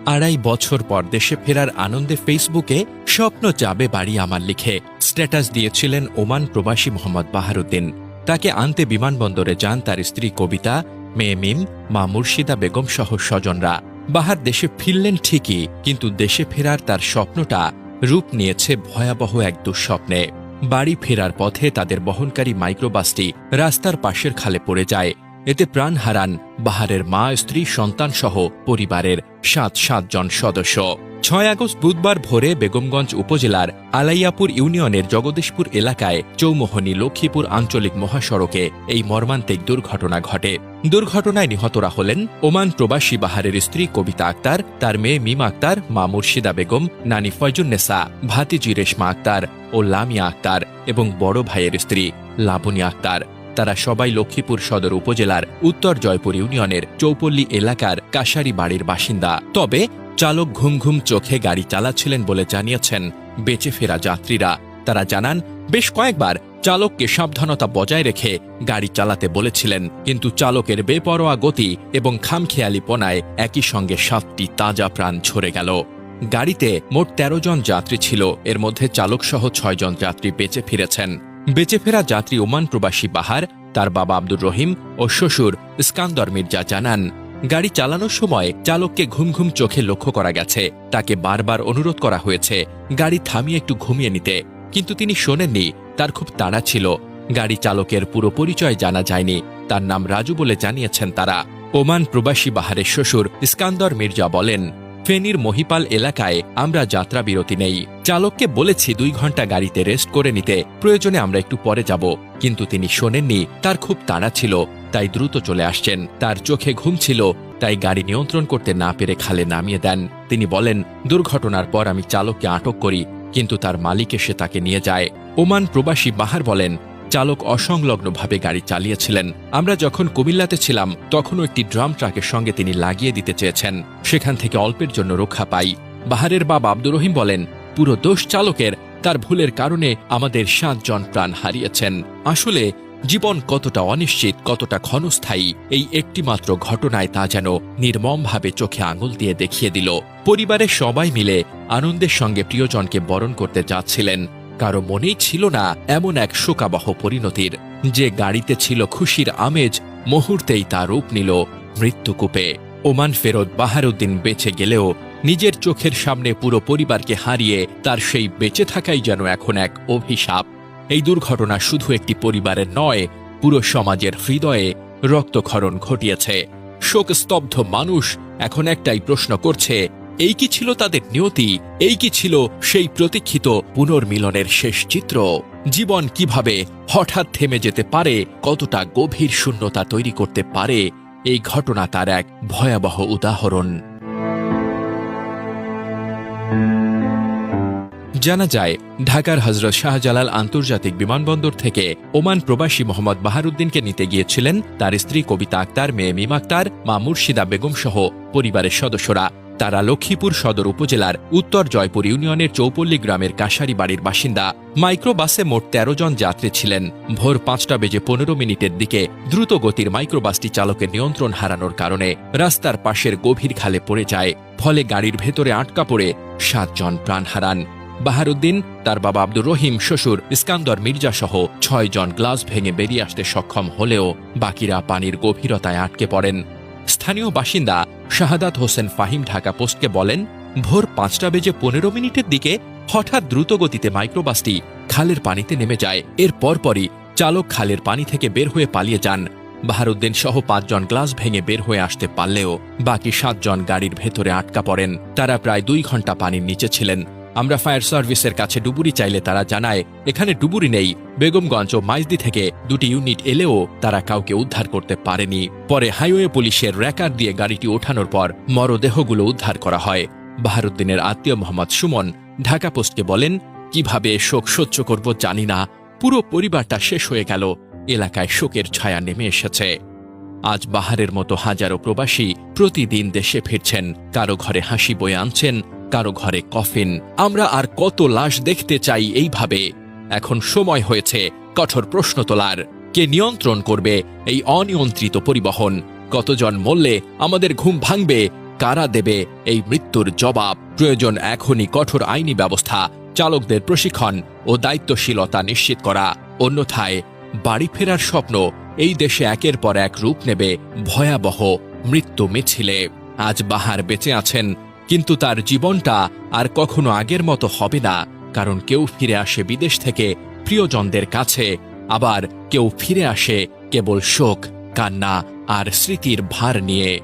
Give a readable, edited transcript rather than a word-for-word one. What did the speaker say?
2.5 বছর পর দেশে ফেরার আনন্দে ফেসবুকে স্বপ্ন যাবে বাড়ি আমার লিখে স্ট্যাটাস দিয়েছিলেন ওমান প্রবাসী মোহাম্মদ বাহারুদ্দিন। তাকে আনতে বিমানবন্দরে যান তার স্ত্রী কবিতা, মেয়ে মিম, মা মুর্শিদা বেগম সহ স্বজনরা। বাহার দেশে ফিরলেন ঠিকই, কিন্তু দেশে ফেরার তার স্বপ্নটা রূপ নিয়েছে ভয়াবহ এক দুঃস্বপ্নে। বাড়ি ফেরার পথে তাদের বহনকারী মাইক্রোবাসটি রাস্তার পাশের খালে পড়ে যায়। এতে প্রাণ হারান বাহারের মা, স্ত্রী, সন্তান সহ পরিবারের 7 জন সদস্য। 6 আগস্ট বুধবার ভোরে বেগমগঞ্জ উপজেলার আলাইয়াপুর ইউনিয়নের জগদীশপুর এলাকায় চৌমোহনী লক্ষ্মীপুর আঞ্চলিক মহাসড়কে এই মর্মান্তিক দুর্ঘটনা ঘটে। দুর্ঘটনায় নিহতরা হলেন ওমান প্রবাসী বাহারের স্ত্রী কবিতা আক্তার, তার মেয়ে মিম আক্তার, মা মুর্শিদা বেগম, নানি ফয়জুন্নেসা, ভাতিজি রেশমা আক্তার ও লামিয়া আক্তার এবং বড় ভাইয়ের স্ত্রী লাবণী আক্তার। তারা সবাই লক্ষ্মীপুর সদর উপজেলার উত্তর জয়পুর ইউনিয়নের চৌপল্লী এলাকার কাশারি বাড়ির বাসিন্দা। তবে চালক ঘুম ঘুম চোখে গাড়ি চালাচ্ছিলেন বলে জানিয়েছেন বেঁচে ফেরা যাত্রীরা। তারা জানান, বেশ কয়েকবার চালককে সাবধানতা বজায় রেখে গাড়ি চালাতে বলেছিলেন, কিন্তু চালকের বেপরোয়া গতি এবং খামখেয়ালিপনায় একই সঙ্গে 7টি তাজা প্রাণ ঝরে গেল। গাড়িতে মোট 13 জন যাত্রী ছিল, এর মধ্যে চালকসহ 6 জন যাত্রী বেঁচে ফিরেছেন। বেঁচে ফেরা যাত্রী ওমান প্রবাসী বাহার, তার বাবা আব্দুর রহিম ও শ্বশুর ইস্কান্দর মির্জা জানান, গাড়ি চালানোর সময় চালককে ঘুম ঘুম চোখে লক্ষ্য করা গেছে। তাকে বারবার অনুরোধ করা হয়েছে গাড়ি থামিয়ে একটু ঘুমিয়ে নিতে, কিন্তু তিনি শোনেননি। তার খুব তাড়া ছিল। গাড়ি চালকের পুরো পরিচয় জানা যায়নি। তার নাম রাজু বলে জানিয়েছেন তারা। ওমান প্রবাসী বাহারের শ্বশুর ইস্কান্দর মির্জা বলেন, ফেনীর মহিপাল এলাকায় আমরা যাত্রা বিরতি নেই। চালককে বলেছি 2 ঘন্টা গাড়িতে রেস্ট করে নিতে, প্রয়োজনে আমরা একটু পরে যাব, কিন্তু তিনি শোনেননি। তার খুব তাড়া ছিল, তাই দ্রুত চলে আসছেন। তার চোখে ঘুম ছিল, তাই গাড়ি নিয়ন্ত্রণ করতে না পেরে খালে নামিয়ে দেন। তিনি বলেন, দুর্ঘটনার পর আমি চালককে আটক করি, কিন্তু তার মালিক এসে তাকে নিয়ে যায়। ওমান প্রবাসী বাহার বলেন, চালক অসংলগ্নভাবে গাড়ি চালিয়েছিলেন। আমরা যখন কুমিল্লাতে ছিলাম তখনও একটি ড্রাম ট্রাকের সঙ্গে তিনি লাগিয়ে দিতে চেয়েছেন, সেখান থেকে অল্পের জন্য রক্ষা পাই। বাহারের বাবা আব্দুর রহিম বলেন, পুরো দোষ চালকের। তার ভুলের কারণে আমাদের 7 জন প্রাণ হারিয়েছেন। আসলে জীবন কতটা অনিশ্চিত, কতটা ক্ষণস্থায়ী, এই একটিমাত্র ঘটনায় তা যেন নির্মমভাবে চোখে আঙুল দিয়ে দেখিয়ে দিল। পরিবারের সবাই মিলে আনন্দের সঙ্গে প্রিয়জনকে বরণ করতে যাচ্ছিলেন। কারো মনেই ছিল না এমন এক শোকাবহ পরিণতির। যে গাড়িতে ছিল খুশির আমেজ, মুহূর্তেই তা রূপ নিল মৃত্যুকূপে। ওমান ফেরত বাহারুদ্দিন বেঁচে গেলেও নিজের চোখের সামনে পুরো পরিবারকে হারিয়ে তার সেই বেঁচে থাকাই যেন এখন এক অভিশাপ। এই দুর্ঘটনা শুধু একটি পরিবারের নয়, পুরো সমাজের হৃদয়ে রক্তক্ষরণ ঘটিয়েছে। শোকস্তব্ধ মানুষ এখন একটাই প্রশ্ন করছে, এই কি ছিল তাদের নিয়তি? এই কি ছিল সেই প্রতীক্ষিত পুনর্মিলনের শেষ চিত্র? জীবন কিভাবে হঠাৎ থেমে যেতে পারে, কতটা গভীর শূন্যতা তৈরি করতে পারে, এই ঘটনা তার এক ভয়াবহ উদাহরণ। জানা যায়, ঢাকার হযরত শাহজালাল আন্তর্জাতিক বিমানবন্দর থেকে ওমান প্রবাসী মোহাম্মদ বাহারুদ্দিনকে নিতে গিয়েছিলেন তার স্ত্রী কবিতা আক্তার, মেয়ে মিম আক্তার, মা মুর্শিদা বেগম সহ পরিবারের সদস্যরা। তারা লক্ষ্মীপুর সদর উপজেলার উত্তর জয়পুর ইউনিয়নের চৌপল্লী গ্রামের কাশারি বাড়ির বাসিন্দা। মাইক্রোবাসে মোট 13 জন যাত্রী ছিলেন। ভোর 5:15 দিকে দ্রুত গতির মাইক্রোবাসটি চালকের নিয়ন্ত্রণ হারানোর কারণে রাস্তার পাশের গভীর খালে পড়ে যায়। ফলে গাড়ির ভেতরে আটকা পড়ে 7 জন প্রাণ হারান। বাহারুদ্দিন, তার বাবা আব্দুর রহিম, শ্বশুর ইস্কান্দর মির্জা সহ 6 জন গ্লাস ভেঙে বেরিয়ে আসতে সক্ষম হলেও বাকিরা পানির গভীরতায় আটকে পড়েন। স্থানীয় বাসিন্দা শাহাদাত হোসেন ফাহিম ঢাকা পোস্টকে বলেন, ভোর 5:15 দিকে হঠাৎ দ্রুতগতিতে মাইক্রোবাসটি খালের পানিতে নেমে যায়। এর পরপরই চালক খালের পানি থেকে বের হয়ে পালিয়ে যান। বাহারুদ্দিন সহ 5 জন গ্লাস ভেঙে বের হয়ে আসতে পারলেও বাকি 7 জন গাড়ির ভেতরে আটকা পড়েন। তারা প্রায় 2 ঘন্টা পানির নিচে ছিলেন। আমরা ফায়ার সার্ভিসের কাছে ডুবুরি চাইলে তারা জানায়, এখানে ডুবুরি নেই। বেগমগঞ্জ ও মাইজদি থেকে 2টি ইউনিট এলেও তারা কাউকে উদ্ধার করতে পারেনি। পরে হাইওয়ে পুলিশের র্যাকার দিয়ে গাড়িটি ওঠানোর পর মরদেহগুলো উদ্ধার করা হয়। বাহারুদ্দিনের আত্মীয় মোহাম্মদ সুমন ঢাকা পোস্টকে বলেন, কিভাবে শোক সহ্য করব জানি না, পুরো পরিবারটা শেষ হয়ে গেল। এলাকায় শোকের ছায়া নেমে এসেছে। আজ বাহারের মতো হাজারো প্রবাসী প্রতিদিন দেশে ফিরছেন। কারো ঘরে হাসি বয়ে আনছেন, কারো ঘরে কফিন। আমরা আর কত লাশ দেখতে চাই এইভাবে? এখন সময় হয়েছে কঠোর প্রশ্ন তোলার। কে নিয়ন্ত্রণ করবে এই অনিয়ন্ত্রিত পরিবহন? কতজন মরলে আমাদের ঘুম ভাঙবে? কারা দেবে এই মৃত্যুর জবাব? প্রয়োজন এখনই কঠোর আইনি ব্যবস্থা, চালকদের প্রশিক্ষণ ও দায়িত্বশীলতা নিশ্চিত করা। অন্যথায় বাড়ি ফেরার স্বপ্ন এই দেশে একের পর এক রূপ নেবে ভয়াবহ মৃত্যু মিছিলে। আজ বাহার বেঁচে আছেন, কিন্তু তার জীবনটা আর কখনো আগের মতো হবে না। কারণ কেউ ফিরে আসে বিদেশ থেকে প্রিয়জনদের কাছে, আবার কেউ ফিরে আসে কেবল শোক, কান্না আর স্মৃতির ভার নিয়ে।